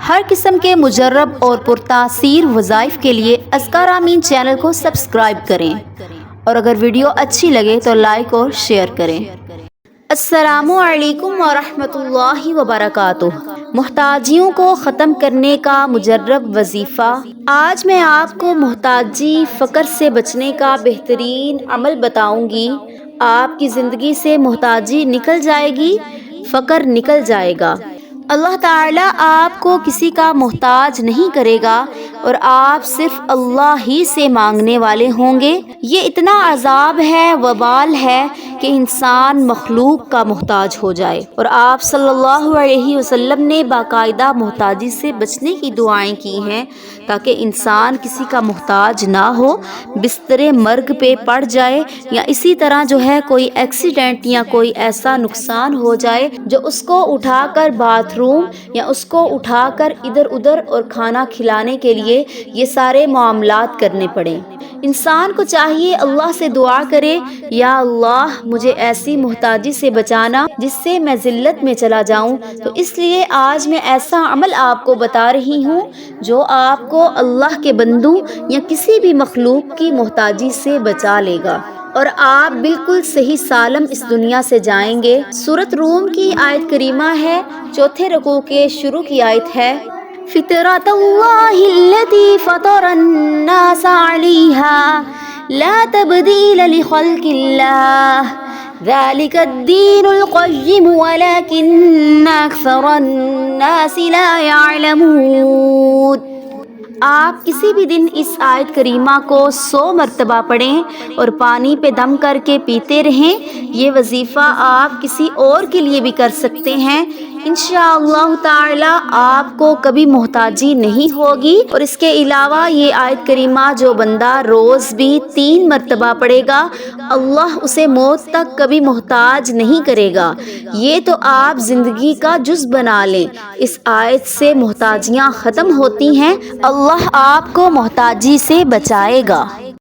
ہر قسم کے مجرب اور پرتاثیر وظائف کے لیے اذکار آمین چینل کو سبسکرائب کریں، اور اگر ویڈیو اچھی لگے تو لائک اور شیئر کریں۔ السلام علیکم ورحمۃ اللہ وبرکاتہ۔ محتاجیوں کو ختم کرنے کا مجرب وظیفہ۔ آج میں آپ کو محتاجی فقر سے بچنے کا بہترین عمل بتاؤں گی۔ آپ کی زندگی سے محتاجی نکل جائے گی، فقر نکل جائے گا۔ اللہ تعالیٰ آپ کو کسی کا محتاج نہیں کرے گا اور آپ صرف اللہ ہی سے مانگنے والے ہوں گے۔ یہ اتنا عذاب ہے، وبال ہے کہ انسان مخلوق کا محتاج ہو جائے، اور آپ صلی اللہ علیہ وسلم نے باقاعدہ محتاجی سے بچنے کی دعائیں کی ہیں تاکہ انسان کسی کا محتاج نہ ہو، بستر مرگ پہ پڑ جائے یا اسی طرح کوئی ایکسیڈنٹ یا کوئی ایسا نقصان ہو جائے جو اس کو اٹھا کر باتھ روم یا اس کو اٹھا کر ادھر ادھر اور کھانا کھلانے کے لیے یہ سارے معاملات کرنے پڑیں۔ انسان کو چاہیے اللہ سے دعا کرے، یا اللہ مجھے ایسی محتاجی سے بچانا جس سے میں ذلت میں چلا جاؤں۔ تو اس لیے آج میں ایسا عمل آپ کو بتا رہی ہوں جو آپ کو اللہ کے بندوں یا کسی بھی مخلوق کی محتاجی سے بچا لے گا، اور آپ بالکل صحیح سالم اس دنیا سے جائیں گے۔ سورۃ روم کی آیت کریمہ ہے، چوتھے رکوع کے شروع کی آیت ہے، فطرۃ اللہ التی فطر الناس علیہا لا تبدیل لخلق اللہ ذلک الدین القیم ولکن اکثر الناس لا یعلمون۔ آپ کسی بھی دن اس آیت کریمہ کو 100 مرتبہ پڑھیں اور پانی پہ دم کر کے پیتے رہیں۔ یہ وظیفہ آپ کسی اور کے لیے بھی کر سکتے ہیں۔ انشاءاللہ تعالی آپ کو کبھی محتاجی نہیں ہوگی۔ اور اس کے علاوہ یہ آیت کریمہ جو بندہ روز بھی 3 مرتبہ پڑھے گا، اللہ اسے موت تک کبھی محتاج نہیں کرے گا۔ یہ تو آپ زندگی کا جز بنا لیں، اس آیت سے محتاجیاں ختم ہوتی ہیں۔ اللہ آپ کو محتاجی سے بچائے گا۔